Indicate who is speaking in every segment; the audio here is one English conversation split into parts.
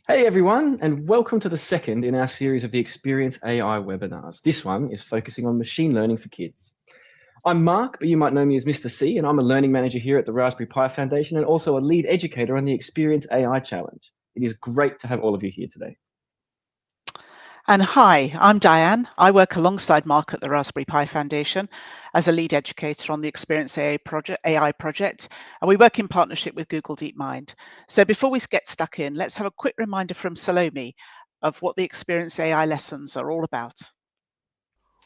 Speaker 1: Hey everyone, and welcome to the second in our series of the Experience AI webinars. This one is focusing on machine learning for kids. I'm Mark, but you might know me as Mr C, and I'm a learning manager here at the Raspberry Pi Foundation and also a lead educator on the Experience AI Challenge. It is great to have all of you here today.
Speaker 2: And hi, I'm Diane. I work alongside Marc at the Raspberry Pi Foundation as a lead educator on the Experience AI project, and we work in partnership with Google DeepMind. So before we get stuck in, let's have a quick reminder from Salome of what the Experience AI lessons are all about.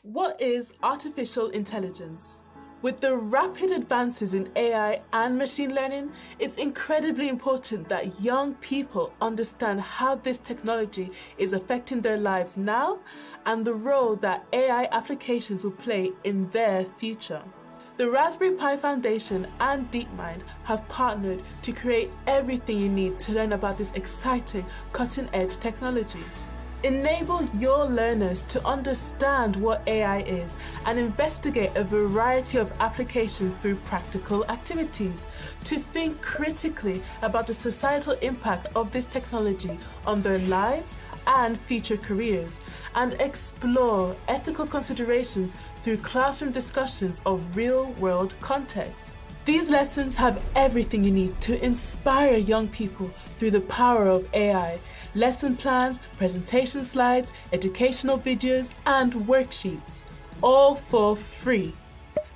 Speaker 3: What is artificial intelligence? With the rapid advances in AI and machine learning, it's incredibly important that young people understand how this technology is affecting their lives now and the role that AI applications will play in their future. The Raspberry Pi Foundation and DeepMind have partnered to create everything you need to learn about this exciting, cutting-edge technology. Enable your learners to understand what AI is and investigate a variety of applications through practical activities, to think critically about the societal impact of this technology on their lives and future careers, and explore ethical considerations through classroom discussions of real-world contexts. These lessons have everything you need to inspire young people through the power of AI. Lesson plans, presentation slides, educational videos, and worksheets, all for free.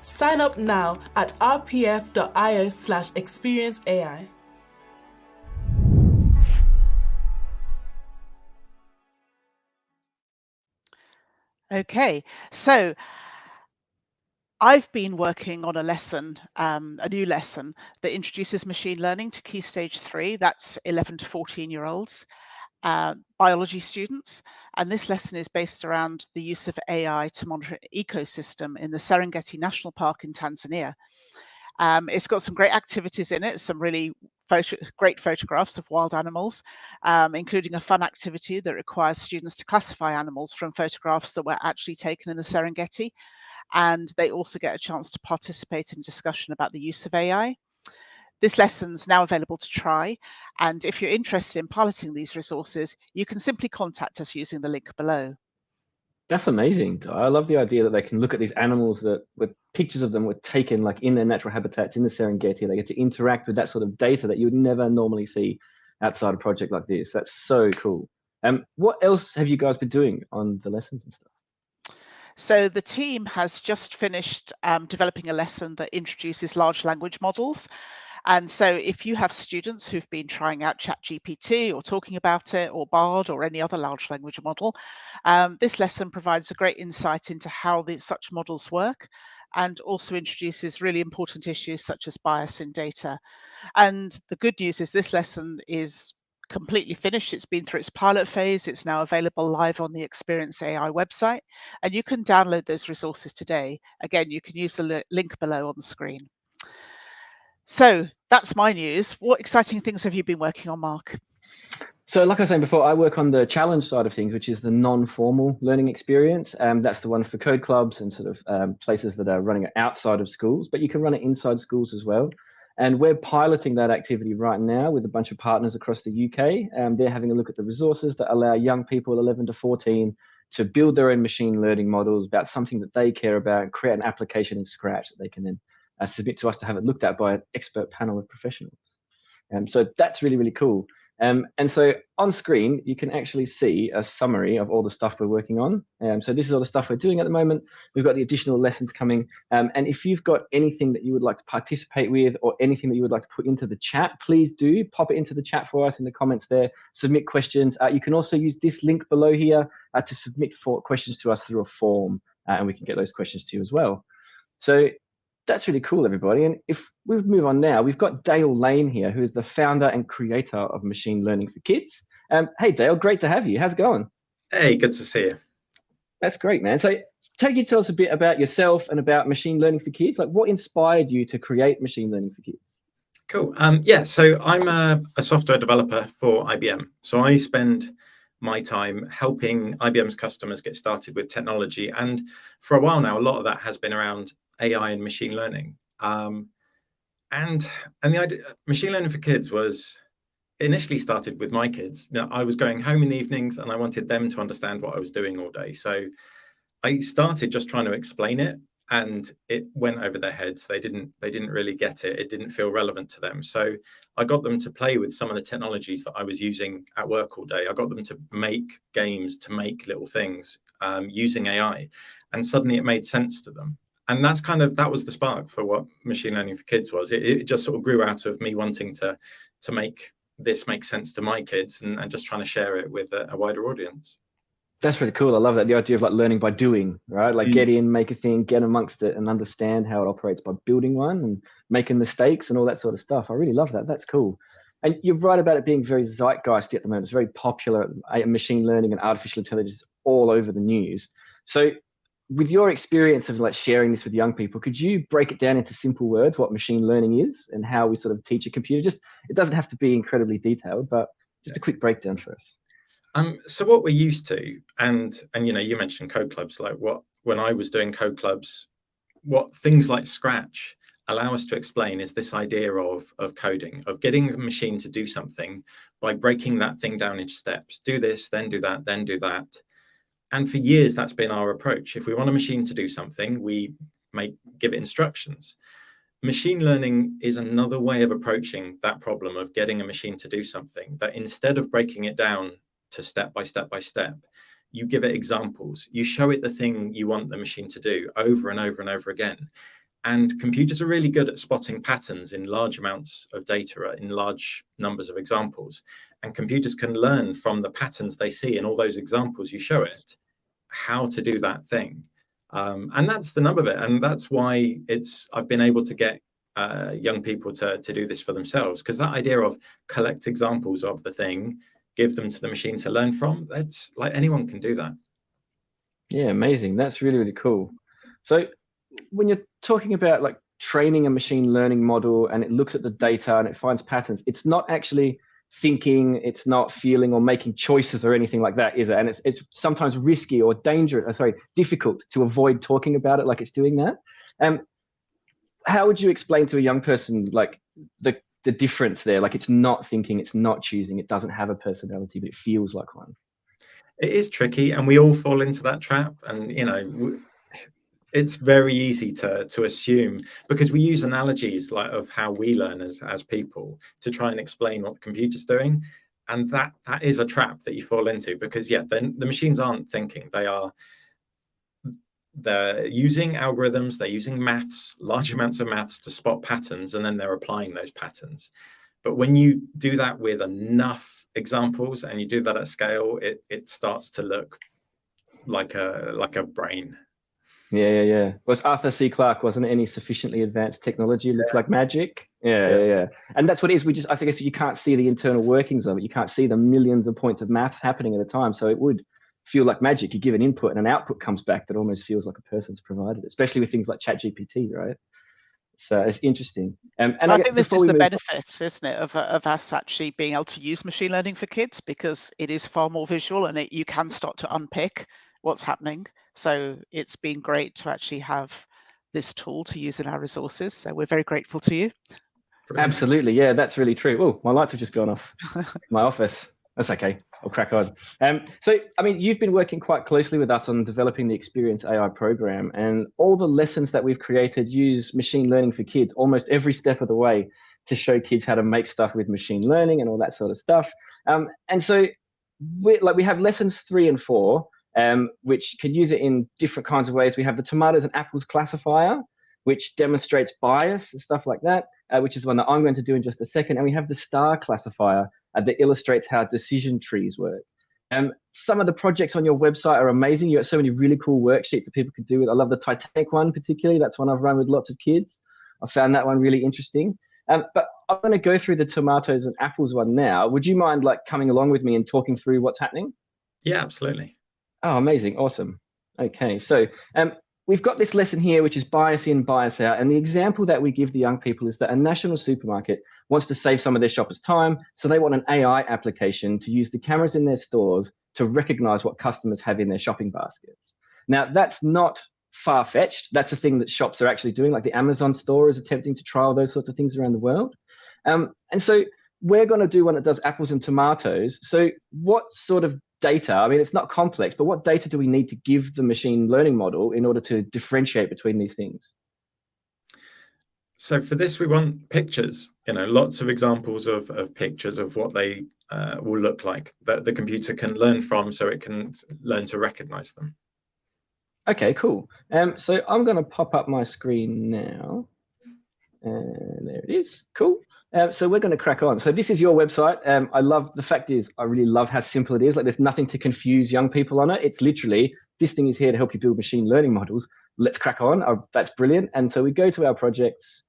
Speaker 3: Sign up now at rpf.io/experienceai.
Speaker 2: Okay, so I've been working on a lesson, a new lesson that introduces machine learning to Key Stage 3, that's 11 to 14-year-olds. Biology students, and this lesson is based around the use of AI to monitor an ecosystem in the Serengeti National Park in Tanzania. It's got some great activities in it, some really great photographs of wild animals, including a fun activity that requires students to classify animals from photographs that were actually taken in the Serengeti. And they also get a chance to participate in discussion about the use of AI. This lesson's now available to try, and if you're interested in piloting these resources, you can simply contact us using the link below.
Speaker 1: That's amazing. I love the idea that they can look at these animals that with pictures of them were taken like in their natural habitats in the Serengeti. They get to interact with that sort of data that you would never normally see outside a project like this. That's so cool. What else have you guys been doing on the lessons and stuff?
Speaker 2: So the team has just finished developing a lesson that introduces large language models. And so if you have students who've been trying out ChatGPT or talking about it or Bard or any other large language model, this lesson provides a great insight into how such models work, and also introduces really important issues such as bias in data. And the good news is this lesson is completely finished. It's been through its pilot phase. It's now available live on the Experience AI website, and you can download those resources today. Again, you can use the link below on the screen. So that's my news. What exciting things have you been working on, Marc?
Speaker 1: So like I was saying before, I work on the challenge side of things, which is the non-formal learning experience. That's the one for code clubs and sort of places that are running it outside of schools, but you can run it inside schools as well. And we're piloting that activity right now with a bunch of partners across the UK. They're having a look at the resources that allow young people 11 to 14 to build their own machine learning models about something that they care about and create an application in Scratch that they can then submit to us to have it looked at by an expert panel of professionals. So that's really, really cool. And so on screen, you can actually see a summary of all the stuff we're working on. So this is all the stuff we're doing at the moment. We've got the additional lessons coming. And if you've got anything that you would like to participate with or anything that you would like to put into the chat, please do pop it into the chat for us in the comments there. Submit questions. You can also use this link below here to submit questions to us through a form, and we can get those questions to you as well. So that's really cool, everybody. And if we move on now, we've got Dale Lane here, who is the founder and creator of Machine Learning for Kids. Hey, Dale, great to have you. How's it going?
Speaker 4: Hey, good to see you.
Speaker 1: That's great, man. So tell us a bit about yourself and about Machine Learning for Kids. Like, what inspired you to create Machine Learning for Kids?
Speaker 4: Cool. Yeah, so I'm a software developer for IBM. So I spend my time helping IBM's customers get started with technology. And for a while now, a lot of that has been around AI and machine learning. And the idea, machine learning for kids was initially started with my kids. Now, I was going home in the evenings and I wanted them to understand what I was doing all day. So I started just trying to explain it, and it went over their heads. They didn't really get it. It didn't feel relevant to them. So I got them to play with some of the technologies that I was using at work all day. I got them to make games, to make little things using AI, and suddenly it made sense to them. And that was the spark for what machine learning for kids was. It just sort of grew out of me wanting to make this make sense to my kids, and just trying to share it with a wider audience.
Speaker 1: That's really cool. I love that. The idea of like learning by doing, right? Like get in, make a thing, get amongst it and understand how it operates by building one and making mistakes and all that sort of stuff. I really love that. That's cool. And you're right about it being very zeitgeisty at the moment. It's very popular, machine learning and artificial intelligence all over the news. So with your experience of like sharing this with young people, could you break it down into simple words, what machine learning is and how we sort of teach a computer? Just, it doesn't have to be incredibly detailed, but just a quick breakdown for us.
Speaker 4: So what we're used to, and you mentioned code clubs, like when I was doing code clubs, what things like Scratch allow us to explain is this idea of coding, of getting a machine to do something by breaking that thing down into steps. Do this, then do that, then do that. And for years, that's been our approach. If we want a machine to do something, we give it instructions. Machine learning is another way of approaching that problem of getting a machine to do something, that instead of breaking it down to step by step by step, you give it examples. You show it the thing you want the machine to do over and over and over again. And computers are really good at spotting patterns in large amounts of data, in large numbers of examples. And computers can learn from the patterns they see in all those examples you show it, how to do that thing. And that's the nub of it. And that's why I've been able to get young people to do this for themselves, because that idea of collect examples of the thing, give them to the machine to learn from, that's like anyone can do that.
Speaker 1: Yeah, amazing. That's really, really cool. So when you're talking about like training a machine learning model and it looks at the data and it finds patterns, it's not actually thinking, it's not feeling or making choices or anything like that, is it? And it's sometimes risky or dangerous, difficult to avoid talking about it like it's doing that. How would you explain to a young person like the difference there? Like it's not thinking, it's not choosing, it doesn't have a personality, but it feels like one.
Speaker 4: It is tricky, and we all fall into that trap. And it's very easy to assume, because we use analogies like of how we learn as people to try and explain what the computer's doing, and that is a trap that you fall into, because then the machines aren't thinking. They're using algorithms, they're using maths, large amounts of maths to spot patterns, and then they're applying those patterns. But when you do that with enough examples and you do that at scale, it starts to look like a brain.
Speaker 1: Yeah. Was Arthur C. Clarke, wasn't it? Any sufficiently advanced technology looks like magic. Yeah. And that's what it is. I think you can't see the internal workings of it. You can't see the millions of points of maths happening at a time. So it would feel like magic. You give an input and an output comes back that almost feels like a person's provided, especially with things like ChatGPT, right? So it's interesting. And
Speaker 2: I think this is the benefit, isn't it, of us actually being able to use machine learning for kids, because it is far more visual and you can start to unpick what's happening. So it's been great to actually have this tool to use in our resources. So we're very grateful to you.
Speaker 1: Absolutely. Yeah, that's really true. Oh, my lights have just gone off in my office. That's okay. I'll crack on. So, I mean, you've been working quite closely with us on developing the Experience AI program, and all the lessons that we've created use machine learning for kids almost every step of the way to show kids how to make stuff with machine learning and all that sort of stuff. And so we have lessons 3 and 4, which can use it in different kinds of ways. We have the tomatoes and apples classifier, which demonstrates bias and stuff like that, which is one that I'm going to do in just a second. And we have the star classifier that illustrates how decision trees work. Some of the projects on your website are amazing. You got so many really cool worksheets that people can do with. I love the Titanic one particularly. That's one I've run with lots of kids. I found that one really interesting. But I'm going to go through the tomatoes and apples one now. Would you mind like coming along with me and talking through what's happening?
Speaker 4: Yeah, absolutely.
Speaker 1: Oh, amazing. Awesome. Okay, so we've got this lesson here, which is bias in, bias out. And the example that we give the young people is that a national supermarket wants to save some of their shoppers' time. So they want an AI application to use the cameras in their stores to recognize what customers have in their shopping baskets. Now, that's not far-fetched. That's a thing that shops are actually doing, like the Amazon store is attempting to trial those sorts of things around the world. And so we're going to do one that does apples and tomatoes. So what sort of data, I mean, it's not complex, but what data do we need to give the machine learning model in order to differentiate between these things?
Speaker 4: So for this, we want pictures, lots of examples of pictures of what they will look like that the computer can learn from, so it can learn to recognize them.
Speaker 1: Okay, cool. So I'm going to pop up my screen now. And there it is. Cool. So we're going to crack on. So this is your website. I really love how simple it is. Like, there's nothing to confuse young people on it. It's literally, this thing is here to help you build machine learning models. Let's crack on. That's brilliant. And so we go to our projects.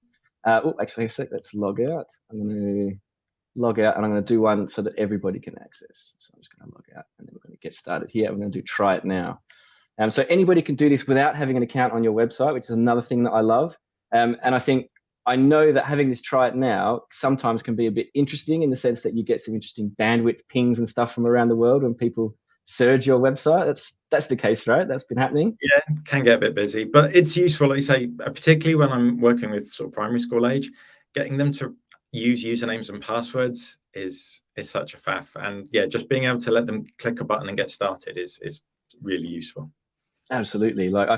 Speaker 1: Actually, a sec, let's log out. I'm going to log out, and I'm going to do one so that everybody can access. So I'm just going to log out, and then we're going to get started here. I'm going to do try it now. So anybody can do this without having an account on your website, which is another thing that I love. And I know that having this try it now sometimes can be a bit interesting, in the sense that you get some interesting bandwidth pings and stuff from around the world when people surge your website. That's the case, right? That's been happening.
Speaker 4: Yeah, it can get a bit busy, but it's useful, like you say, particularly when I'm working with sort of primary school age, getting them to use usernames and passwords is such a faff. And yeah, just being able to let them click a button and get started is really useful.
Speaker 1: Absolutely. Like, I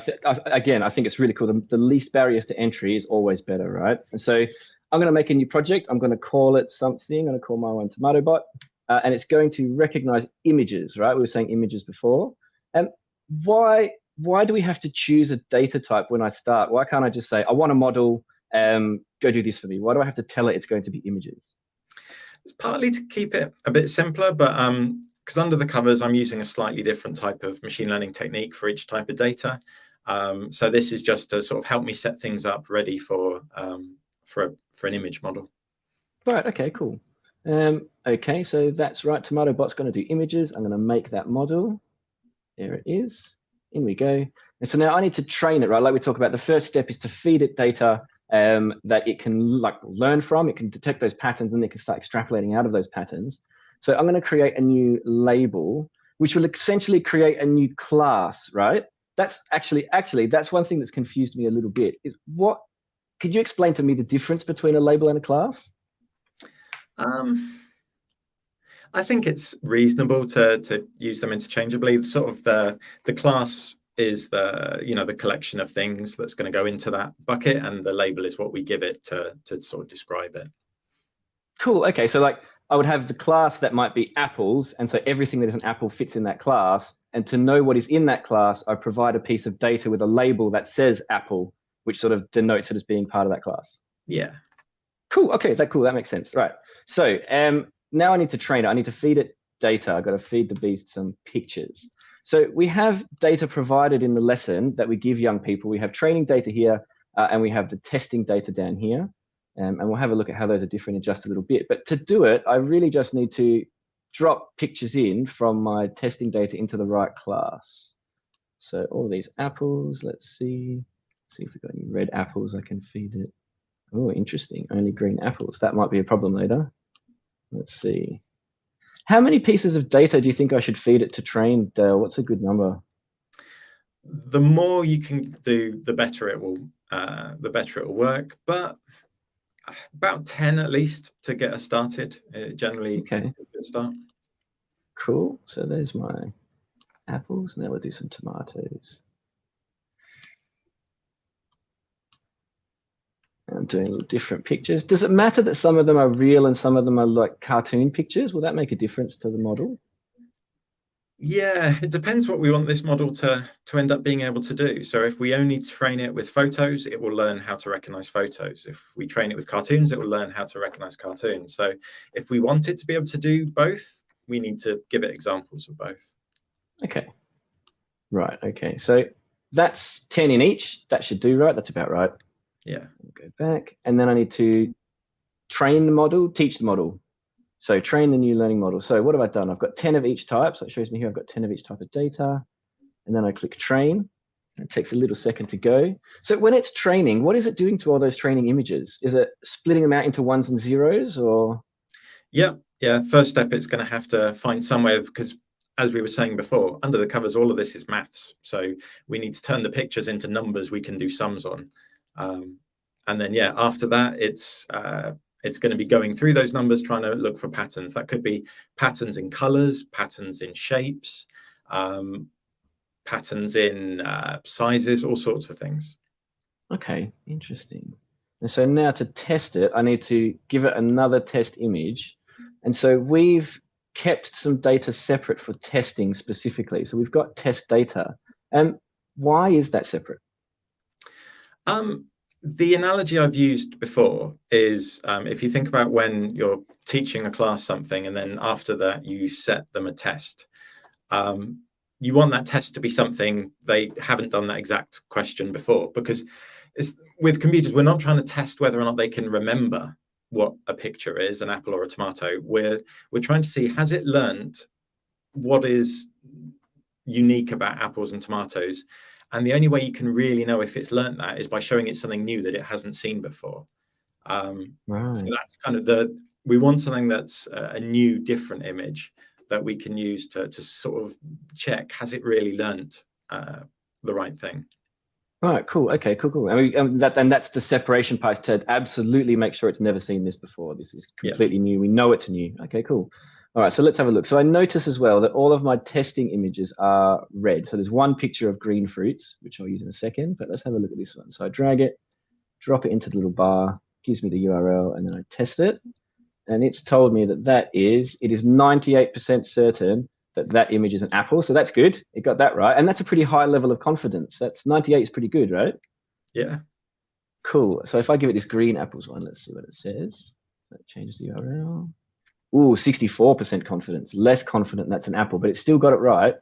Speaker 1: think it's really cool. The least barriers to entry is always better, right? And so I'm going to make a new project. I'm going to call it something. I'm going to call my one TomatoBot, and it's going to recognize images, right? We were saying images before. And why do we have to choose a data type when I start? Why can't I just say, I want a model, go do this for me? Why do I have to tell it it's going to be images?
Speaker 4: It's partly to keep it a bit simpler, but because under the covers, I'm using a slightly different type of machine learning technique for each type of data. So this is just to sort of help me set things up ready for an image model.
Speaker 1: Right. Okay. Cool. Okay. So that's right. TomatoBot's going to do images. I'm going to make that model. There it is. In we go. And so now I need to train it, right? Like we talked about, the first step is to feed it data that it can learn from. It can detect those patterns, and it can start extrapolating out of those patterns. So I'm going to create a new label, which will essentially create a new class, right? That's actually that's one thing that's confused me a little bit. Could you explain to me the difference between a label and a class?
Speaker 4: I think it's reasonable to use them interchangeably. Sort of the class is the collection of things that's going to go into that bucket, and the label is what we give it to sort of describe it. Cool.
Speaker 1: Okay, so like, I would have the class that might be apples, and so everything that is an apple fits in that class. And to know what is in that class, I provide a piece of data with a label that says apple, which sort of denotes it as being part of that class.
Speaker 4: Yeah.
Speaker 1: Cool. Okay, cool. That makes sense. Right. So now I need to train it. I need to feed it data. I've got to feed the beast some pictures. So we have data provided in the lesson that we give young people. We have training data here, and we have the testing data down here. And we'll have a look at how those are different in just a little bit. But to do it, I really just need to drop pictures in from my testing data into the right class. So all of these apples, let's see if we've got any red apples I can feed it. Oh, interesting. Only green apples. That might be a problem later. Let's see. How many pieces of data do you think I should feed it to train, Dale? What's a good number?
Speaker 4: The more you can do, the better it will work. But about 10 at least to get us started. Generally,
Speaker 1: okay.
Speaker 4: A good start.
Speaker 1: Cool. So there's my apples. Now we'll do some tomatoes. I'm doing different pictures. Does it matter that some of them are real and some of them are like cartoon pictures? Will that make a difference to the model?
Speaker 4: Yeah, it depends what we want this model to end up being able to do. So if we only train it with photos, it will learn how to recognize photos. If we train it with cartoons, it will learn how to recognize cartoons. So if we want it to be able to do both, we need to give it examples of both.
Speaker 1: Okay. Right. Okay. So that's 10 in each. That should do, right? That's about right.
Speaker 4: Yeah.
Speaker 1: We'll go back. And then I need to train the model, teach the model. So train the new learning model. So what have I done? I've got 10 of each type. So it shows me here I've got 10 of each type of data. And then I click train. It takes a little second to go. So when it's training, what is it doing to all those training images? Is it splitting them out into ones and zeros, or?
Speaker 4: Yeah. First step, it's going to have to find somewhere, because as we were saying before, under the covers, all of this is maths. So we need to turn the pictures into numbers we can do sums on. And then, after that, it's It's going to be going through those numbers, trying to look for patterns. That could be patterns in colors, patterns in shapes, patterns in sizes, all sorts of things.
Speaker 1: Okay, interesting. And so now to test it, I need to give it another test image. And so we've kept some data separate for testing specifically. So we've got test data. And why is that separate?
Speaker 4: The analogy I've used before is if you think about when you're teaching a class something and then after that you set them a test, you want that test to be something they haven't done that exact question before, because with computers, we're not trying to test whether or not they can remember what a picture is, an apple or a tomato. We're trying to see, has it learned what is unique about apples and tomatoes? And the only way you can really know if it's learnt that is by showing it something new that it hasn't seen before.
Speaker 1: Right.
Speaker 4: So that's kind of we want something that's a new, different image that we can use to sort of check, has it really learnt the right thing?
Speaker 1: Right, cool. Okay, cool. And that's the separation part, to absolutely make sure it's never seen this before. This is completely new. We know it's new. Okay, cool. All right, so let's have a look. So I notice as well that all of my testing images are red. So there's one picture of green fruits, which I'll use in a second, but let's have a look at this one. So I drag it, drop it into the little bar, gives me the URL, and then I test it. And it's told me that it is 98% certain that image is an apple. So that's good. It got that right. And that's a pretty high level of confidence. That's 98 is pretty good, right?
Speaker 4: Yeah.
Speaker 1: Cool. So if I give it this green apples one, let's see what it says. That changes the URL. Ooh, 64% confidence. Less confident that's an apple, but it still got it right.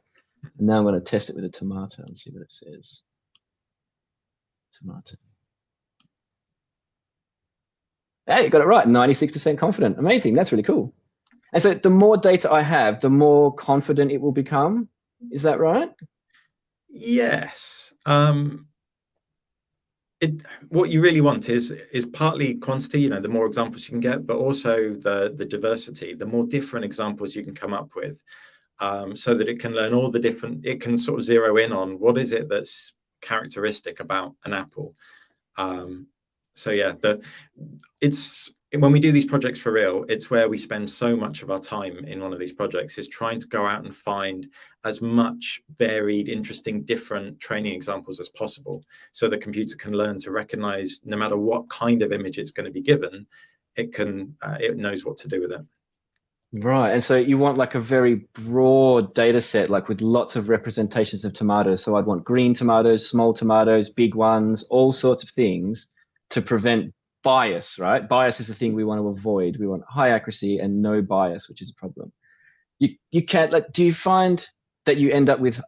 Speaker 1: And now I'm going to test it with a tomato and see what it says. Tomato. Hey, you got it right. 96% confident. Amazing. That's really cool. And so the more data I have, the more confident it will become. Is that right?
Speaker 4: Yes. What you really want is partly quantity, the more examples you can get, but also the diversity, the more different examples you can come up with, so that it can learn all the different, it can sort of zero in on what is it that's characteristic about an apple. So yeah, it's when we do these projects for real, it's where we spend so much of our time in one of these projects, is trying to go out and find as much varied, interesting, different training examples as possible, so the computer can learn to recognize, no matter what kind of image it's going to be given, it knows what to do with it.
Speaker 1: Right. And so you want like a very broad data set, like with lots of representations of tomatoes. So I'd want green tomatoes, small tomatoes, big ones, all sorts of things to prevent bias, right? Bias is the thing we want to avoid. We want high accuracy and no bias, which is a problem. You can't do you find that you end up with,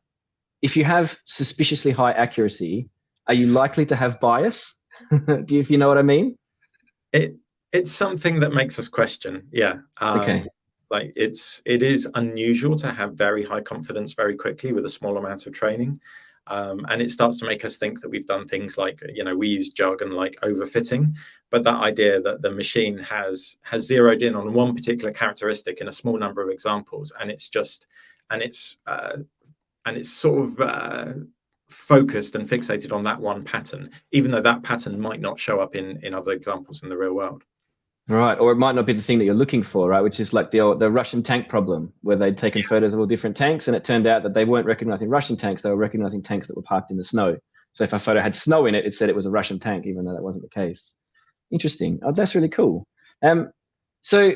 Speaker 1: if you have suspiciously high accuracy, are you likely to have bias? If you know what I mean?
Speaker 4: It's something that makes us question. Yeah.
Speaker 1: Okay.
Speaker 4: Like it is unusual to have very high confidence very quickly with a small amount of training. And it starts to make us think that we've done things like, we use jargon like overfitting, but that idea that the machine has zeroed in on one particular characteristic in a small number of examples, and it's sort of focused and fixated on that one pattern, even though that pattern might not show up in other examples in the real world.
Speaker 1: Right, or it might not be the thing that you're looking for, right? Which is like the Russian tank problem, where they'd taken photos of all different tanks, and it turned out that they weren't recognizing Russian tanks; they were recognizing tanks that were parked in the snow. So if a photo had snow in it, it said it was a Russian tank, even though that wasn't the case. Interesting. Oh, that's really cool. So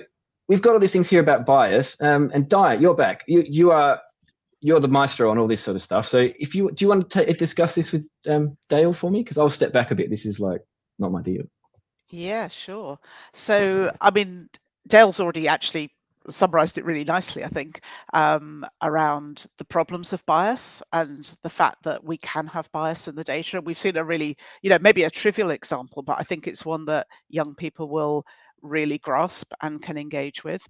Speaker 1: we've got all these things here about bias. And Diane, you're back. You're the maestro on all this sort of stuff. So do you want to discuss this with Dale for me? Because I'll step back a bit. This is like not my deal.
Speaker 2: Yeah, sure. So, I mean, Dale's already actually summarized it really nicely, I think, around the problems of bias and the fact that we can have bias in the data. We've seen a really, maybe a trivial example, but I think it's one that young people will really grasp and can engage with.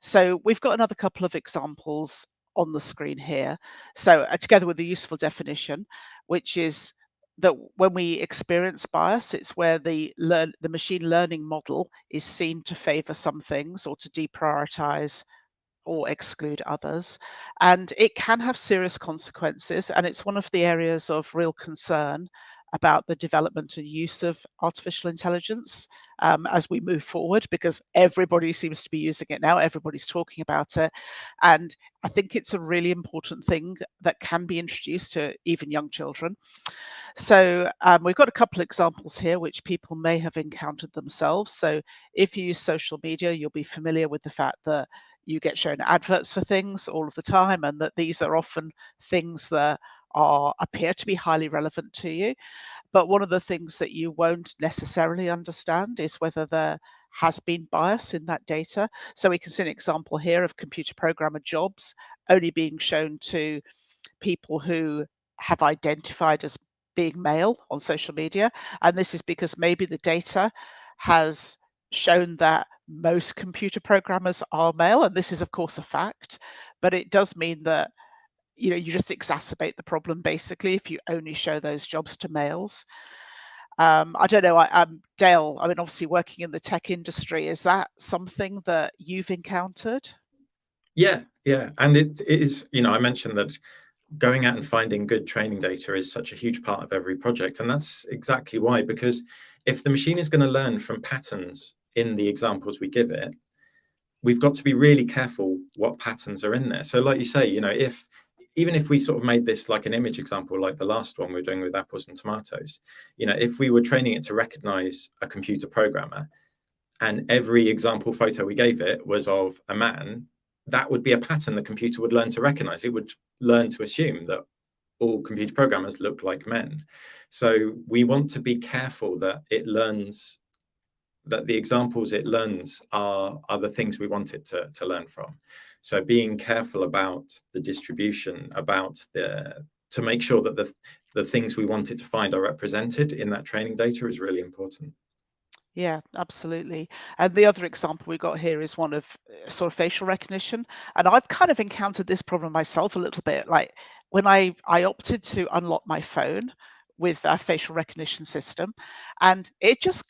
Speaker 2: So we've got another couple of examples on the screen here. So together with a useful definition, which is that when we experience bias, it's where the machine learning model is seen to favor some things or to deprioritize or exclude others. And it can have serious consequences. And it's one of the areas of real concern about the development and use of artificial intelligence as we move forward, because everybody seems to be using it now, everybody's talking about it, and I think it's a really important thing that can be introduced to even young children. So we've got a couple of examples here which people may have encountered themselves. So if you use social media, you'll be familiar with the fact that you get shown adverts for things all of the time, and that these are often things that appear to be highly relevant to you. But one of the things that you won't necessarily understand is whether there has been bias in that data. So we can see an example here of computer programmer jobs only being shown to people who have identified as being male on social media. And this is because maybe the data has shown that most computer programmers are male. And this is, of course, a fact, but it does mean that you just exacerbate the problem basically if you only show those jobs to males. I don't know, Dale, I mean, obviously working in the tech industry, is that something that you've encountered?
Speaker 4: Yeah, and it is, I mentioned that going out and finding good training data is such a huge part of every project, and that's exactly why, because if the machine is going to learn from patterns in the examples we give it, we've got to be really careful what patterns are in there. So like you say, even if we sort of made this like an image example, like the last one we're doing with apples and tomatoes, if we were training it to recognize a computer programmer and every example photo we gave it was of a man, that would be a pattern the computer would learn to recognize. It would learn to assume that all computer programmers look like men. So we want to be careful that it learns, that the examples it learns are the things we want it to learn from. So being careful about the distribution, to make sure that the things we want it to find are represented in that training data is really important.
Speaker 2: Yeah, absolutely. And the other example we got here is one of sort of facial recognition. And I've kind of encountered this problem myself a little bit. Like when I opted to unlock my phone with a facial recognition system, and it just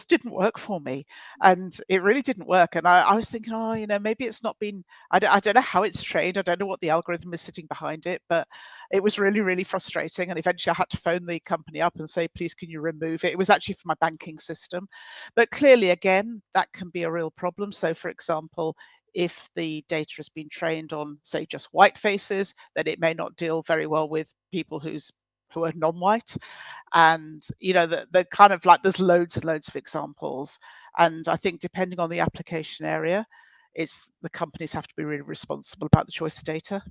Speaker 2: didn't work for me, and it really didn't work. And I was thinking, maybe it's not been, I don't know how it's trained, I don't know what the algorithm is sitting behind it, but it was really, really frustrating. And eventually I had to phone the company up and say, please, can you remove it? It was actually for my banking system. But clearly, again, that can be a real problem. So for example, if the data has been trained on, say, just white faces, then it may not deal very well with people who are non-white. And the kind of like, there's loads and loads of examples, and I think depending on the application area, the companies have to be really responsible about the choice of data.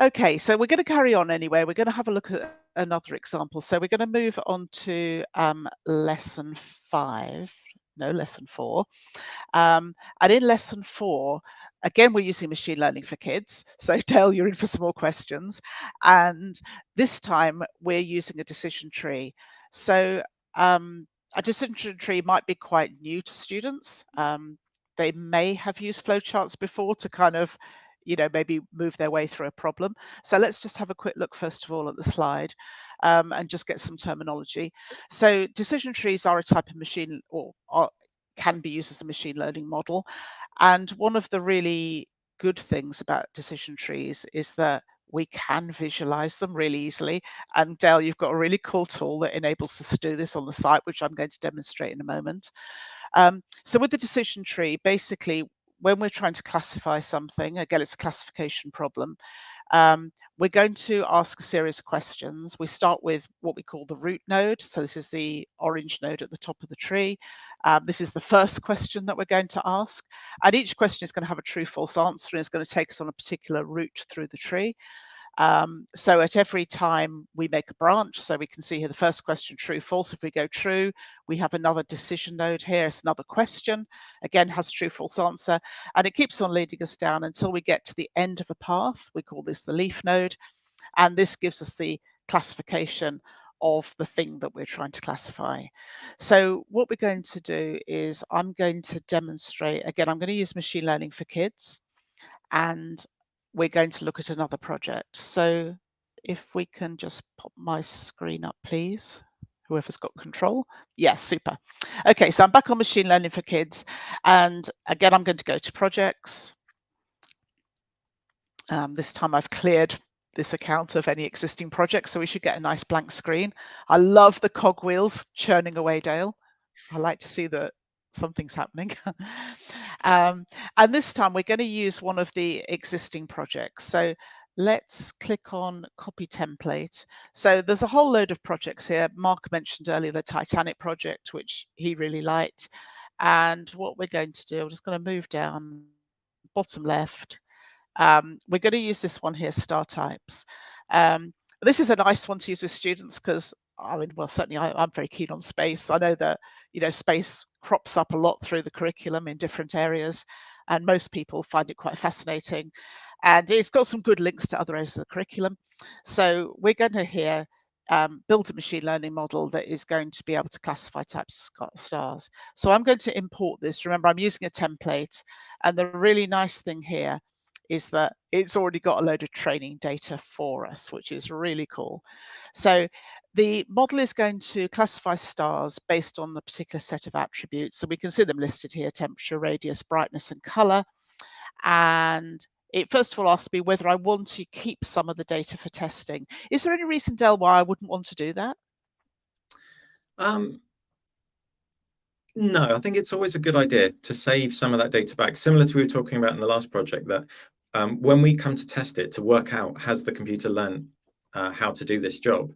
Speaker 2: Okay, so we're going to carry on anyway. We're going to have a look at another example. So we're going to move on to lesson 4. And in lesson 4, again, we're using machine learning for kids. So Dale, you're in for some more questions. And this time we're using a decision tree. So a decision tree might be quite new to students. They may have used flowcharts before to kind of, maybe move their way through a problem. So let's just have a quick look, first of all, at the slide and just get some terminology. So decision trees are a type of machine, or can be used as a machine learning model. And one of the really good things about decision trees is that we can visualize them really easily. And Dale, you've got a really cool tool that enables us to do this on the site, which I'm going to demonstrate in a moment. So with the decision tree, basically, when we're trying to classify something, again, it's a classification problem, we're going to ask a series of questions. We start with what we call the root node. So this is the orange node at the top of the tree. This is the first question that we're going to ask. And each question is going to have a true-false answer, and it's going to take us on a particular route through the tree. So at every time we make a branch, so we can see here the first question, true, false. If we go true, we have another decision node here. It's another question, again, has true, false answer. And it keeps on leading us down until we get to the end of a path. We call this the leaf node. And this gives us the classification of the thing that we're trying to classify. So what we're going to do is I'm going to demonstrate, again, I'm going to use machine learning for kids, and we're going to look at another project. So if we can just pop my screen up, please, whoever's got control. Yes, super. Okay, so I'm back on machine learning for kids. And again, I'm going to go to projects. This time I've cleared this account of any existing projects, so we should get a nice blank screen. I love the cogwheels churning away, Dale. I like to see that something's happening. And this time we're going to use one of the existing projects. So let's click on copy template. So there's a whole load of projects here. Marc mentioned earlier the Titanic project, which he really liked. And what we're going to do, I'm just going to move down bottom left. We're going to use this one here, star types. This is a nice one to use with students because, I mean, well, certainly I'm very keen on space. I know that, you know, space crops up a lot through the curriculum in different areas, and most people find it quite fascinating. And it's got some good links to other areas of the curriculum. So we're going to here build a machine learning model that is going to be able to classify types of stars. So I'm going to import this. Remember, I'm using a template, and the really nice thing here is that it's already got a load of training data for us, which is really cool. So the model is going to classify stars based on a particular set of attributes. So we can see them listed here: temperature, radius, brightness, and color. And it first of all asks me whether I want to keep some of the data for testing. Is there any reason, Del, why I wouldn't want to do that?
Speaker 4: No, I think it's always a good idea to save some of that data back, similar to we were talking about in the last project, that when we come to test it to work out, has the computer learned how to do this job?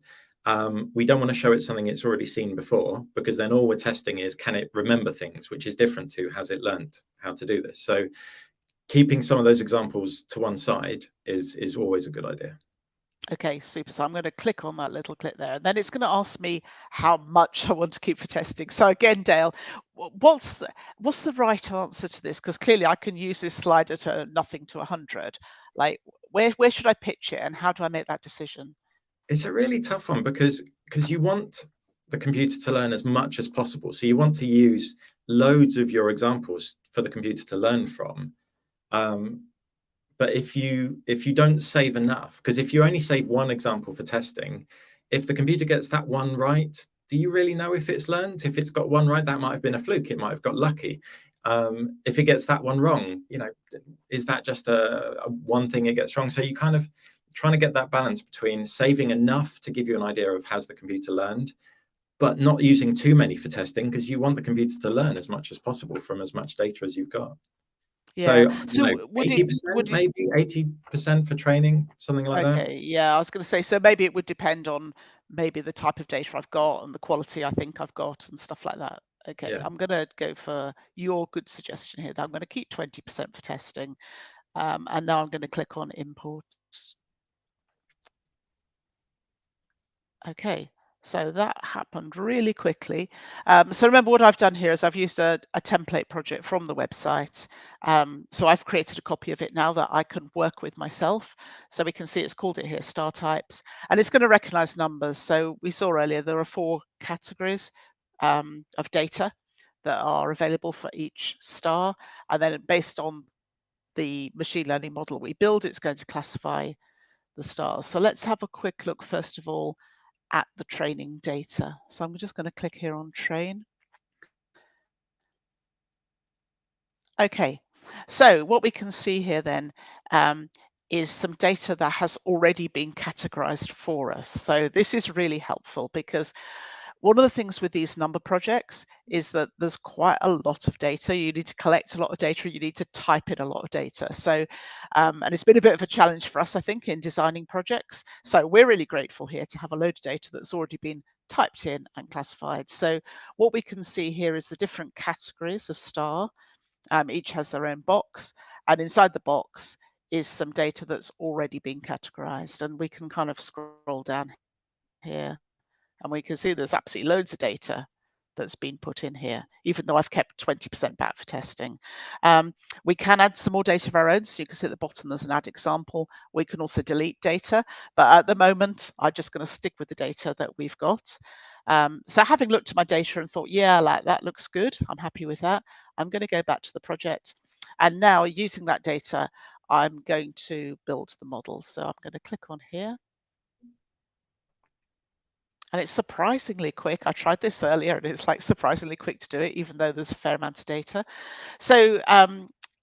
Speaker 4: We don't want to show it something it's already seen before, because then all we're testing is, can it remember things, which is different to, has it learned how to do this? So keeping some of those examples to one side is always a good idea.
Speaker 2: Okay, super. So I'm going to click on that little clip there, and then it's going to ask me how much I want to keep for testing. So again, Dale, what's the right answer to this? Because clearly I can use this slider to nothing to 100. Like, where should I pitch it, and how do I make that decision?
Speaker 4: It's a really tough one because you want the computer to learn as much as possible. So you want to use loads of your examples for the computer to learn from. But if you don't save enough, because if you only save one example for testing, if the computer gets that one right, do you really know if it's learned? If it's got one right, that might have been a fluke. It might have got lucky. If it gets that one wrong, you know, is that just a one thing it gets wrong? So you kind of trying to get that balance between saving enough to give you an idea of has the computer learned, but not using too many for testing, because you want the computer to learn as much as possible from as much data as you've got.
Speaker 2: Yeah.
Speaker 4: So, you know, 80%, maybe 80% for training, something like that.
Speaker 2: Okay, yeah, I was going to say, so maybe it would depend on maybe the type of data I've got and the quality I think I've got and stuff like that. Okay,
Speaker 4: Yeah.
Speaker 2: I'm going to go for your good suggestion here that I'm going to keep 20% for testing. And now I'm going to click on imports. Okay, so that happened really quickly. So remember, what I've done here is I've used a template project from the website. So I've created a copy of it now that I can work with myself. So we can see it's called it here, star types, and it's going to recognize numbers. So we saw earlier there are 4 categories of data that are available for each star. And then based on the machine learning model we build, it's going to classify the stars. So let's have a quick look, first of all, at the training data. So I'm just going to click here on train. Okay, so what we can see here then is some data that has already been categorized for us. So this is really helpful because one of the things with these number projects is that there's quite a lot of data. You need to collect a lot of data. You need to type in a lot of data. So, and it's been a bit of a challenge for us, I think, in designing projects. So we're really grateful here to have a load of data that's already been typed in and classified. So what we can see here is the different categories of star. Each has their own box, and inside the box is some data that's already been categorized. And we can kind of scroll down here, and we can see there's absolutely loads of data that's been put in here, even though I've kept 20% back for testing. We can add some more data of our own. So you can see at the bottom, there's an add example. We can also delete data, but at the moment, I'm just going to stick with the data that we've got. So having looked at my data and thought, yeah, like that looks good, I'm happy with that, I'm going to go back to the project. And now using that data, I'm going to build the model. So I'm going to click on here. And it's surprisingly quick. I tried this earlier and it's like surprisingly quick to do it, even though there's a fair amount of data. So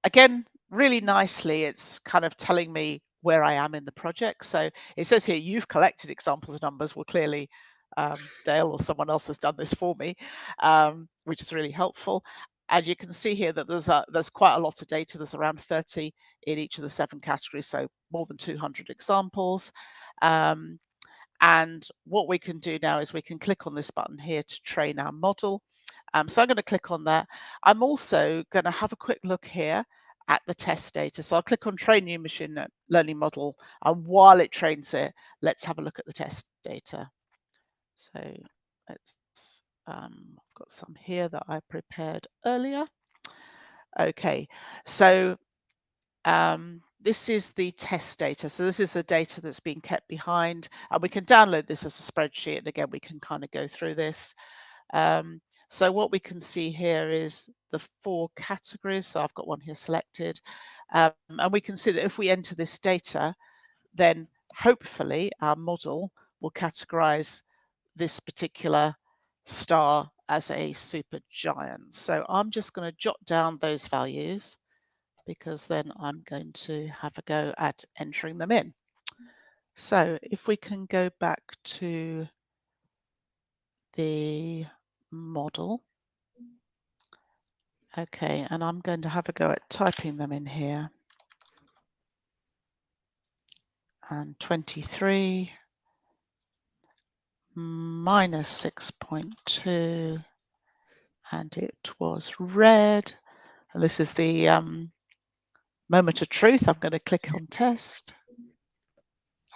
Speaker 2: again, really nicely, it's kind of telling me where I am in the project. So it says here, you've collected examples of numbers. Well, clearly Dale or someone else has done this for me, which is really helpful. And you can see here that there's quite a lot of data. There's around 30 in each of the 7 categories, so more than 200 examples. And what we can do now is we can click on this button here to train our model. So I'm going to click on that. I'm also going to have a quick look here at the test data. So I'll click on train new machine learning model. And while it trains it, let's have a look at the test data. So let's, I've got some here that I prepared earlier. Okay, so this is the test data. So this is the data that's being kept behind, and we can download this as a spreadsheet. And again, we can kind of go through this. So what we can see here is the 4 categories. So I've got one here selected, and we can see that if we enter this data, then hopefully our model will categorize this particular star as a supergiant. So I'm just going to jot down those values, because then I'm going to have a go at entering them in. So if we can go back to the model. Okay, and I'm going to have a go at typing them in here. And 23 minus 6.2, and it was red. And this is the moment of truth. I'm going to click on test.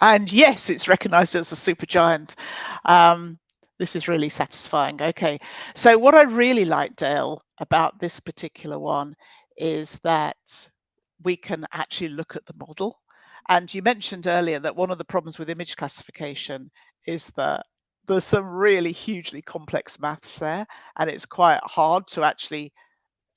Speaker 2: And yes, it's recognized as a supergiant. This is really satisfying. Okay, so what I really like, Dale, about this particular one is that we can actually look at the model. And you mentioned earlier that one of the problems with image classification is that there's some really hugely complex maths there, and it's quite hard to actually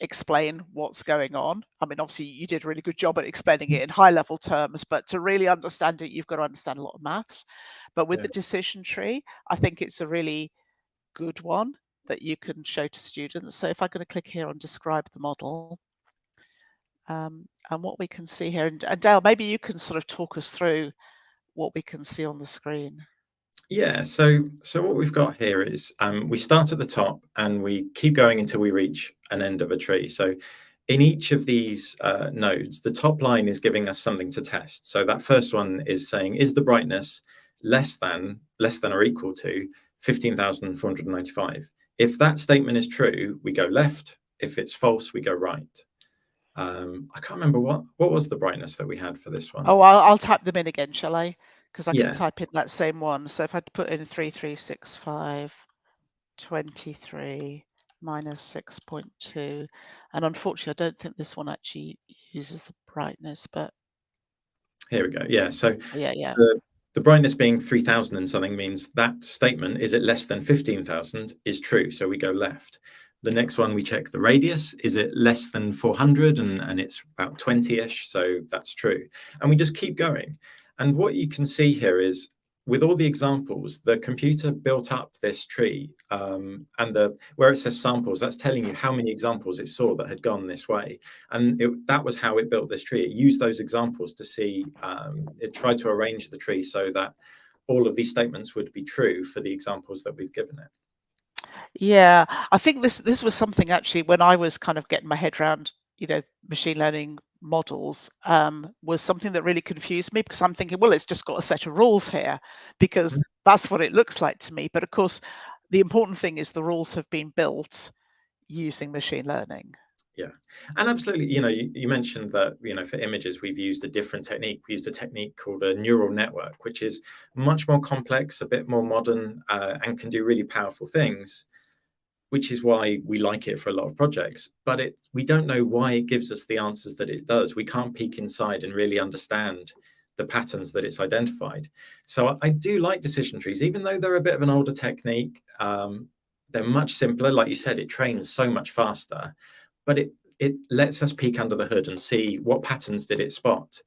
Speaker 2: explain what's going on. I mean, obviously you did a really good job at explaining it in high level terms, but to really understand it, you've got to understand a lot of maths. But with the decision tree, I think it's a really good one that you can show to students. So if I'm going to click here on describe the model, and what we can see here, and Dale, maybe you can sort of talk us through what we can see on the screen.
Speaker 4: Yeah, so what we've got here is we start at the top and we keep going until we reach an end of a tree. So in each of these nodes, the top line is giving us something to test. So that first one is saying, is the brightness less than or equal to 15,495? If that statement is true, we go left. If it's false, we go right. I can't remember what was the brightness that we had for this one.
Speaker 2: Oh, I'll type them in again, shall I? Because I
Speaker 4: Yeah.
Speaker 2: can type in that same one. So if I put in 3365, 23 minus 6.2, and unfortunately, I don't think this one actually uses the brightness, but
Speaker 4: here we go. Yeah. So
Speaker 2: yeah.
Speaker 4: The brightness being 3,000 and something means that statement, is it less than 15,000, is true. So we go left. The next one, we check the radius. Is it less than 400? And it's about 20-ish. So that's true. And we just keep going. And what you can see here is, with all the examples, the computer built up this tree, and where it says samples, that's telling you how many examples it saw that had gone this way. And that was how it built this tree. It used those examples to see, it tried to arrange the tree so that all of these statements would be true for the examples that we've given it.
Speaker 2: Yeah, I think this was something actually when I was kind of getting my head around, machine learning models, was something that really confused me, because I'm thinking, well, it's just got a set of rules here, because that's what it looks like to me. But of course, the important thing is the rules have been built using machine learning.
Speaker 4: Yeah, and absolutely, you mentioned that, for images, we've used a different technique. We used a technique called a neural network, which is much more complex, a bit more modern, and can do really powerful things, which is why we like it for a lot of projects. But we don't know why it gives us the answers that it does. We can't peek inside and really understand the patterns that it's identified. So I do like decision trees, even though they're a bit of an older technique. They're much simpler. Like you said, it trains so much faster, but it lets us peek under the hood and see what patterns did it spot.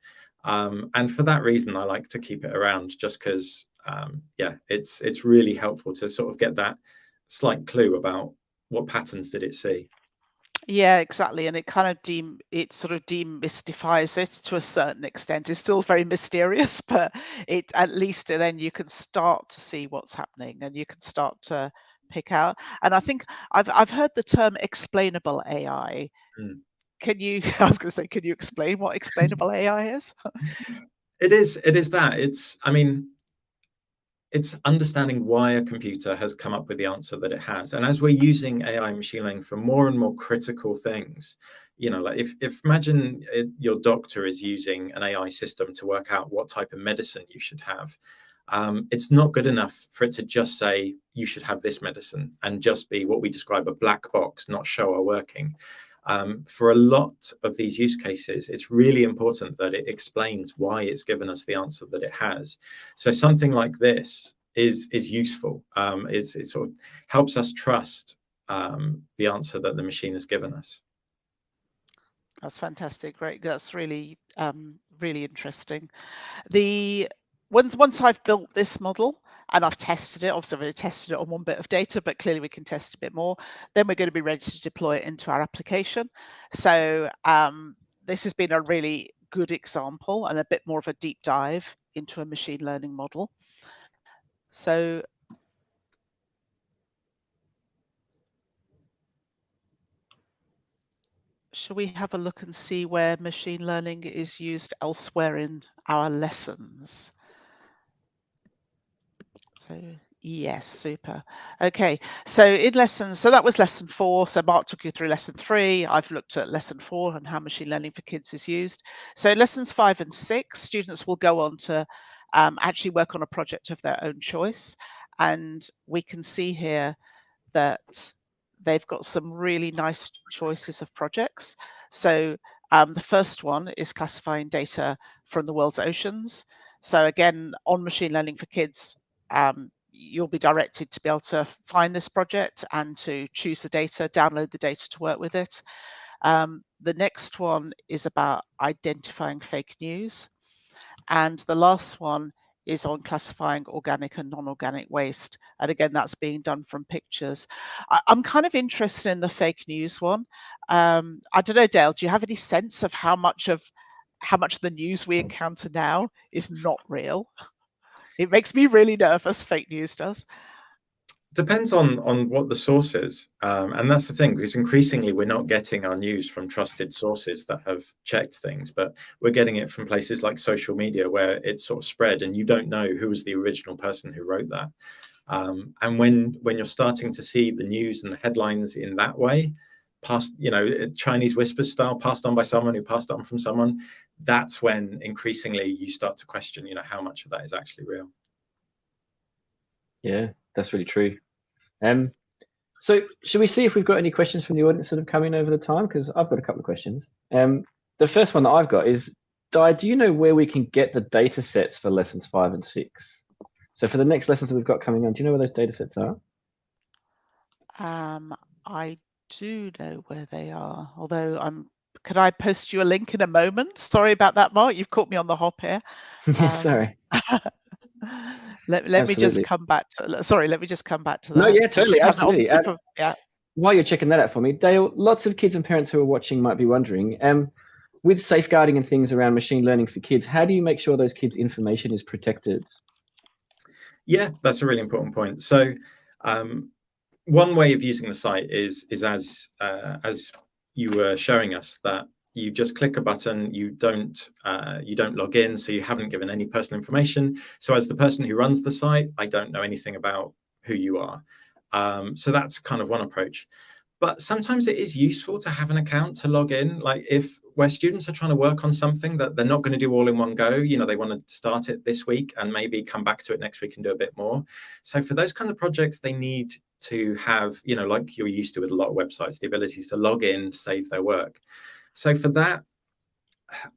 Speaker 4: And for that reason, I like to keep it around, just because, it's really helpful to sort of get that slight clue about what patterns did it see.
Speaker 2: Yeah, exactly. And it kind of sort of demystifies it to a certain extent. It's still very mysterious, but it at least then you can start to see what's happening and you can start to pick out. And I think I've heard the term explainable AI.
Speaker 4: Mm.
Speaker 2: Can you, I was going to say, can you explain what explainable AI is?
Speaker 4: It is that. I mean, it's understanding why a computer has come up with the answer that it has. And as we're using AI and machine learning for more and more critical things, like if imagine your doctor is using an AI system to work out what type of medicine you should have. It's not good enough for it to just say you should have this medicine and just be what we describe a black box, not show our working. For a lot of these use cases, it's really important that it explains why it's given us the answer that it has. So something like this is useful. It sort of helps us trust the answer that the machine has given us.
Speaker 2: That's fantastic. Great. That's really, really interesting. Once I've built this model and I've tested it, obviously I've only tested it on one bit of data, but clearly we can test a bit more, then we're going to be ready to deploy it into our application. So this has been a really good example and a bit more of a deep dive into a machine learning model. So shall we have a look and see where machine learning is used elsewhere in our lessons? So yes, super. Okay, so in lessons, so that was lesson 4. So Marc took you through lesson 3. I've looked at lesson 4 and how machine learning for kids is used. So lessons 5 and 6, students will go on to actually work on a project of their own choice. And we can see here that they've got some really nice choices of projects. So the first one is classifying data from the world's oceans. So again, on machine learning for kids, you'll be directed to be able to find this project and to choose the data, download the data to work with it. The next one is about identifying fake news. And the last one is on classifying organic and non-organic waste. And again, that's being done from pictures. I'm kind of interested in the fake news one. I don't know, Dale, do you have any sense of how much of the news we encounter now is not real? It makes me really nervous, fake news does.
Speaker 4: Depends on what the source is. And that's the thing, because increasingly we're not getting our news from trusted sources that have checked things, but we're getting it from places like social media where it's sort of spread and you don't know who was the original person who wrote that. And when you're starting to see the news and the headlines in that way, passed, Chinese whisper style, passed on by someone who passed on from someone, that's when increasingly you start to question, how much of that is actually real.
Speaker 1: Yeah, that's really true. So should we see if we've got any questions from the audience that have come in over the time? Because I've got a couple of questions. The first one that I've got is, Di, do you know where we can get the data sets for lessons 5 and 6? So for the next lessons that we've got coming on, do you know where those data sets are?
Speaker 2: I do know where they are, although could I post you a link in a moment? Sorry about that, Marc. You've caught me on the hop here.
Speaker 1: Yeah, sorry.
Speaker 2: Let me just come back to, sorry, let me just come back to that.
Speaker 1: No, yeah, totally, absolutely.
Speaker 2: Yeah.
Speaker 1: While you're checking that out for me, Dale, lots of kids and parents who are watching might be wondering, with safeguarding and things around machine learning for kids, how do you make sure those kids' information is protected?
Speaker 4: Yeah, that's a really important point. So one way of using the site is as you were showing us, that you just click a button, you don't log in, so you haven't given any personal information. So as the person who runs the site, I don't know anything about who you are. So that's kind of one approach. But sometimes it is useful to have an account to log in. Like where students are trying to work on something that they're not going to do all in one go, they want to start it this week and maybe come back to it next week and do a bit more. So for those kind of projects, they need to have, like you're used to with a lot of websites, the ability to log in, save their work. So for that,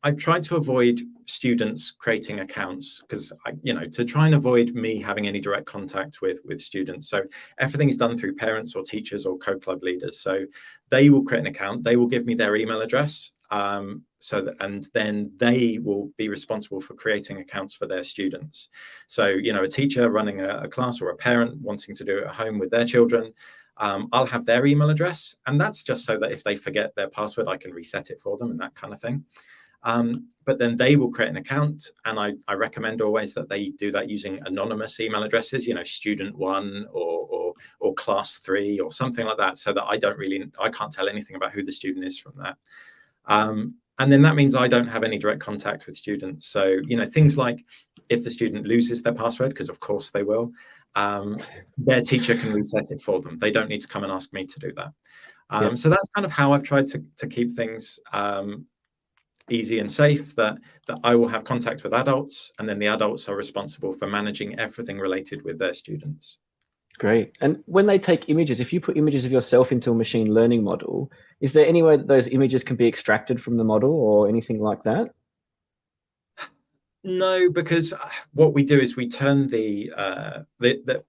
Speaker 4: I've tried to avoid students creating accounts because, to try and avoid me having any direct contact with students. So everything is done through parents or teachers or code club leaders. So they will create an account. They will give me their email address. And then they will be responsible for creating accounts for their students. So, a teacher running a class or a parent wanting to do it at home with their children, I'll have their email address, and that's just so that if they forget their password, I can reset it for them and that kind of thing. But then they will create an account, and I recommend always that they do that using anonymous email addresses, student 1 or class 3 or something like that, so that I can't tell anything about who the student is from that. And then that means I don't have any direct contact with students. So, things like if the student loses their password, because of course they will, their teacher can reset it for them. They don't need to come and ask me to do that. So that's kind of how I've tried to keep things easy and safe, that I will have contact with adults, and then the adults are responsible for managing everything related with their students.
Speaker 1: Great. And when they take images, if you put images of yourself into a machine learning model, is there any way that those images can be extracted from the model or anything like that?
Speaker 4: No, because what we do is we turn the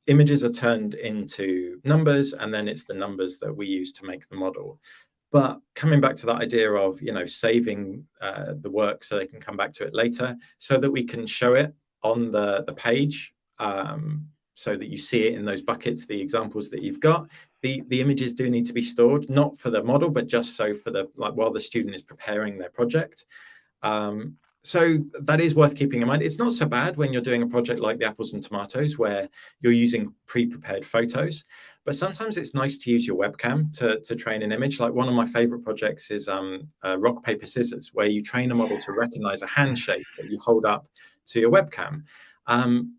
Speaker 4: images are turned into numbers, and then it's the numbers that we use to make the model. But coming back to that idea of, saving the work so they can come back to it later, so that we can show it on the page, so that you see it in those buckets, the examples that you've got. The images do need to be stored, not for the model, but just so for while the student is preparing their project. So that is worth keeping in mind. It's not so bad when you're doing a project like the apples and tomatoes, where you're using pre-prepared photos, but sometimes it's nice to use your webcam to train an image. Like one of my favorite projects is rock, paper, scissors, where you train a model to recognize a handshake that you hold up to your webcam.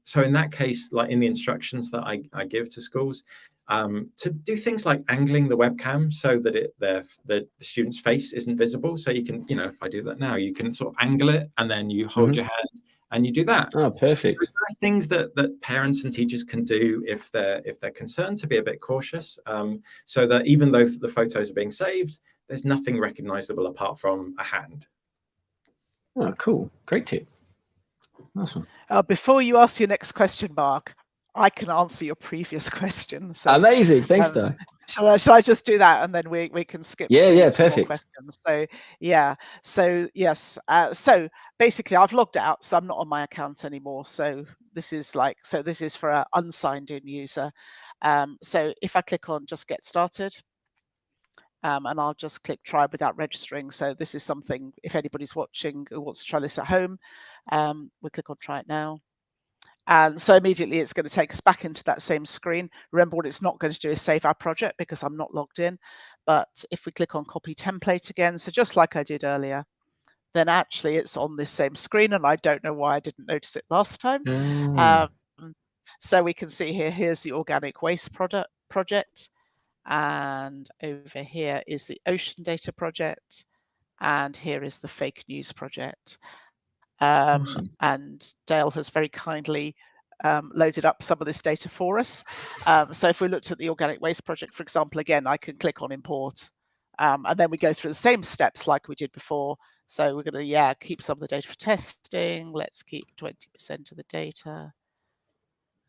Speaker 4: So in that case, like in the instructions that I give to schools, to do things like angling the webcam so that the student's face isn't visible. So you can, if I do that now, you can sort of angle it, and then you hold your hand and you do that.
Speaker 1: Oh, perfect.
Speaker 4: So there are things that parents and teachers can do if they're concerned, to be a bit cautious, so that even though the photos are being saved, there's nothing recognizable apart from a hand.
Speaker 1: Oh, cool. Great tip. Awesome.
Speaker 2: Before you ask your next question, Marc, I can answer your previous question. So,
Speaker 1: amazing. Thanks, Di.
Speaker 2: Shall I just do that, and then we can skip to some more questions? So so yes, so basically I've logged out, so I'm not on my account anymore. So this is for an unsigned in user. So if I click on just get started, and I'll just click try without registering. So this is something, if anybody's watching who wants to try this at home, we'll click on try it now. And so immediately it's going to take us back into that same screen. Remember, what it's not going to do is save our project because I'm not logged in. But if we click on copy template again, so just like I did earlier, then actually it's on this same screen, and I don't know why I didn't notice it last time. So we can see here's the organic waste project, and over here is the ocean data project, and here is the fake news project.
Speaker 1: Awesome.
Speaker 2: And Dale has very kindly loaded up some of this data for us. So if we looked at the organic waste project, for example, again, I can click on import, and then we go through the same steps like we did before. So we're going to, keep some of the data for testing. Let's keep 20% of the data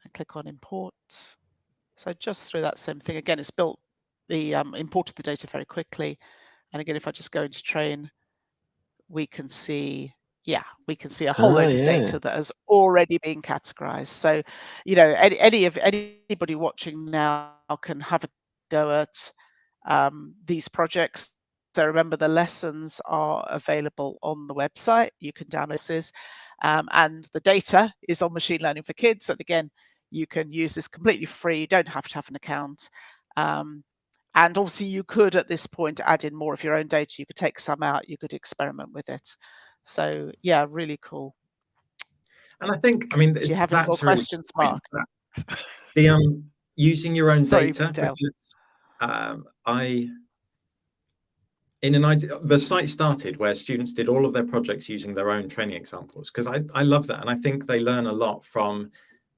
Speaker 2: and click on import. So just through that same thing, again, it's built imported the data very quickly. And again, if I just go into train, we can see a whole load of data that has already been categorized. So, anybody watching now can have a go at these projects. So remember, the lessons are available on the website. You can download this, and the data is on Machine Learning for Kids. And again, you can use this completely free. You don't have to have an account. And obviously, you could at this point add in more of your own data. You could take some out. You could experiment with it. So yeah, really cool.
Speaker 4: And I think,
Speaker 2: do you have any more questions, Marc?
Speaker 4: The using your own data. The site started where students did all of their projects using their own training examples, because I love that, and I think they learn a lot from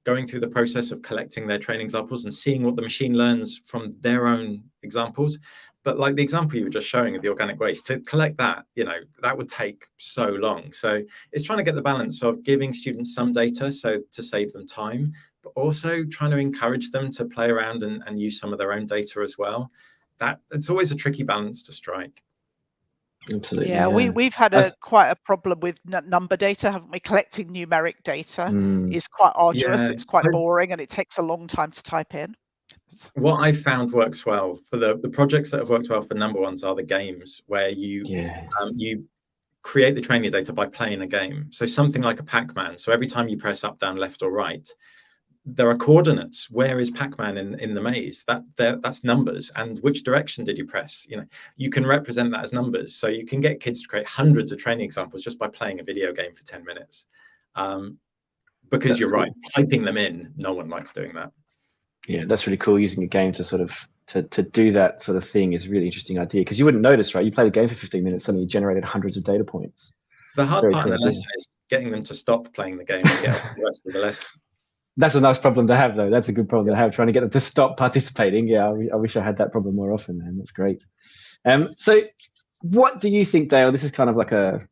Speaker 4: going through the process of collecting their training examples and seeing what the machine learns from their own examples. But like the example you were just showing of the organic waste, to collect that, that would take so long. So it's trying to get the balance of giving students some data so to save them time, but also trying to encourage them to play around and use some of their own data as well. It's always a tricky balance to strike.
Speaker 1: Absolutely.
Speaker 2: Yeah, we've had quite a problem with number data, haven't we? Collecting numeric data is quite arduous. It's quite boring, and it takes a long time to type in.
Speaker 4: What I found works well for the projects that have worked well for number ones are the games where you create the training data by playing a game. So something like a Pac-Man. So every time you press up, down, left, or right, there are coordinates. Where is Pac-Man in the maze? That's numbers. And which direction did you press? You can represent that as numbers. So you can get kids to create hundreds of training examples just by playing a video game for 10 minutes. Because that's you're cool. Right, typing them in, no one likes doing that.
Speaker 1: Yeah, that's really cool. Using a game to sort of to do that sort of thing is a really interesting idea, because you wouldn't notice, right? You play the game for 15 minutes, suddenly you generated hundreds of data points.
Speaker 4: The hard part in the lesson is getting them to stop playing the game and get the rest of the lesson.
Speaker 1: That's a nice problem to have, though. That's a good problem to have, trying to get them to stop participating. Yeah, I wish I had that problem more often, man. That's great. So what do you think, Dale? This is kind of like a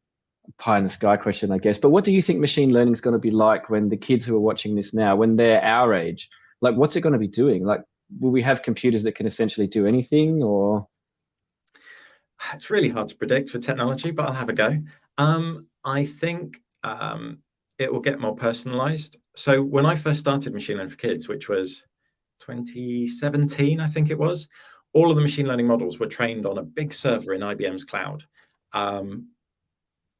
Speaker 1: pie in the sky question, I guess, but what do you think machine learning is going to be like when the kids who are watching this now, when they're our age, like what's it going to be doing? Like, will we have computers that can essentially do anything, or?
Speaker 4: It's really hard to predict for technology, but I'll have a go. I think it will get more personalized. So when I first started Machine Learning for Kids, which was 2017, I think it was, all of the machine learning models were trained on a big server in IBM's cloud.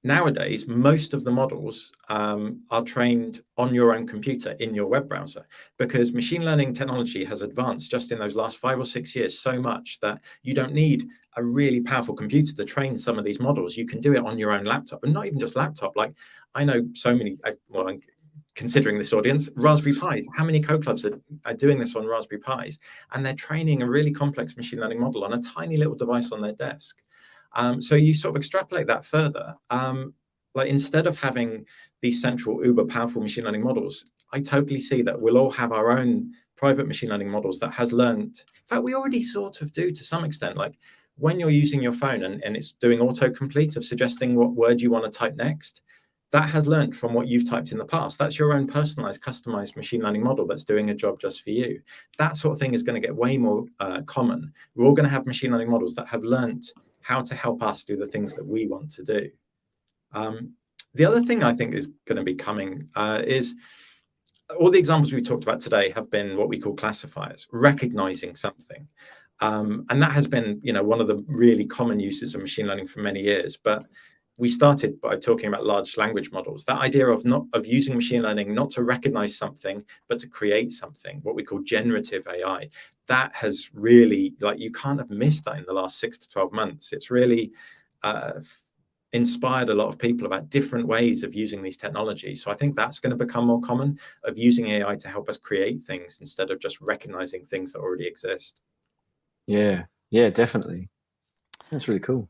Speaker 4: Nowadays, most of the models are trained on your own computer in your web browser, because machine learning technology has advanced just in those last 5 or 6 years so much that you don't need a really powerful computer to train some of these models. You can do it on your own laptop, and not even just laptop. Like, I know so many, well, considering this audience, Raspberry Pis. How many code clubs are doing this on Raspberry Pis? And they're training a really complex machine learning model on a tiny little device on their desk. So you sort of extrapolate that further. Like, instead of having these central uber powerful machine learning models, I totally see that we'll all have our own private machine learning models that has learned. In fact, we already sort of do to some extent. Like, when you're using your phone and it's doing autocomplete of suggesting what word you want to type next, that has learned from what you've typed in the past. That's your own personalized, customized machine learning model that's doing a job just for you. That sort of thing is going to get way more common. We're all going to have machine learning models that have learned how to help us do the things that we want to do. The other thing I think is going to be coming is all the examples we talked about today have been what we call classifiers, recognizing something. And that has been, one of the really common uses of machine learning for many years. But we started by talking about large language models. That idea of using machine learning not to recognize something, but to create something, what we call generative AI, that has really, you can't have missed that in the last 6 to 12 months. It's really inspired a lot of people about different ways of using these technologies. So I think that's going to become more common, of using AI to help us create things instead of just recognizing things that already exist.
Speaker 1: Yeah, definitely. That's really cool.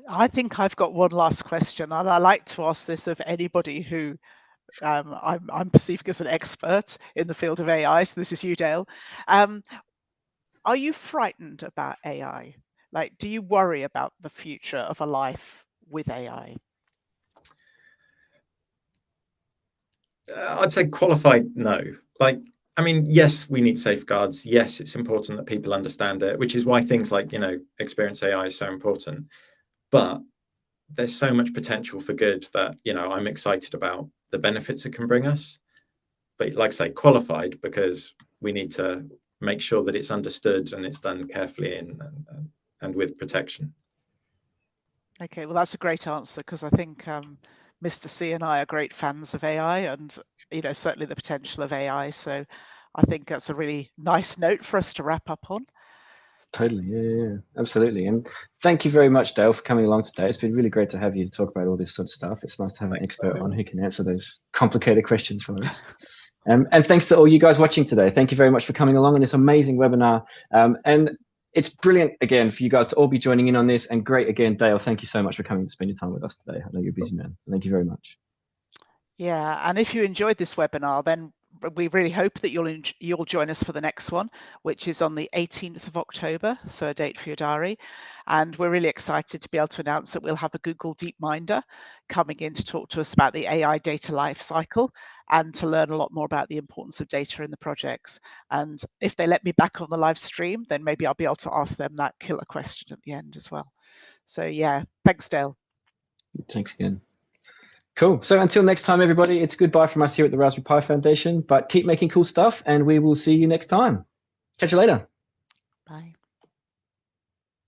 Speaker 2: I think I've got one last question, and I like to ask this of anybody who I'm perceiving as an expert in the field of AI. So this is you, Dale. Are you frightened about AI? Like, do you worry about the future of a life with AI?
Speaker 4: I'd say qualified no. Yes, we need safeguards. Yes, it's important that people understand it, which is why things like, Experience AI is so important. But there's so much potential for good that, I'm excited about the benefits it can bring us. But like I say, qualified, because we need to make sure that it's understood and it's done carefully and with protection.
Speaker 2: Okay, well, that's a great answer, because I think Mr. C and I are great fans of AI, and certainly the potential of AI. So I think that's a really nice note for us to wrap up on.
Speaker 1: Totally, yeah, absolutely. And thank you very much, Dale, for coming along today. It's been really great to have you to talk about all this sort of stuff. It's nice to have an expert on who can answer those complicated questions for us. And thanks to all you guys watching today. Thank you very much for coming along on this amazing webinar. And it's brilliant, again, for you guys to all be joining in on this. And great, again, Dale, thank you so much for coming to spend your time with us today. I know you're a busy man. Thank you very much. Yeah,
Speaker 2: and if you enjoyed this webinar, then we really hope that you'll join us for the next one, which is on the 18th of October, so a date for your diary. And we're really excited to be able to announce that we'll have a Google DeepMinder coming in to talk to us about the AI data lifecycle and to learn a lot more about the importance of data in the projects. And if they let me back on the live stream, then maybe I'll be able to ask them that killer question at the end as well. So yeah, thanks, Dale.
Speaker 1: Thanks again. Cool. So until next time, everybody, it's goodbye from us here at the Raspberry Pi Foundation, but keep making cool stuff and we will see you next time. Catch you later.
Speaker 2: Bye.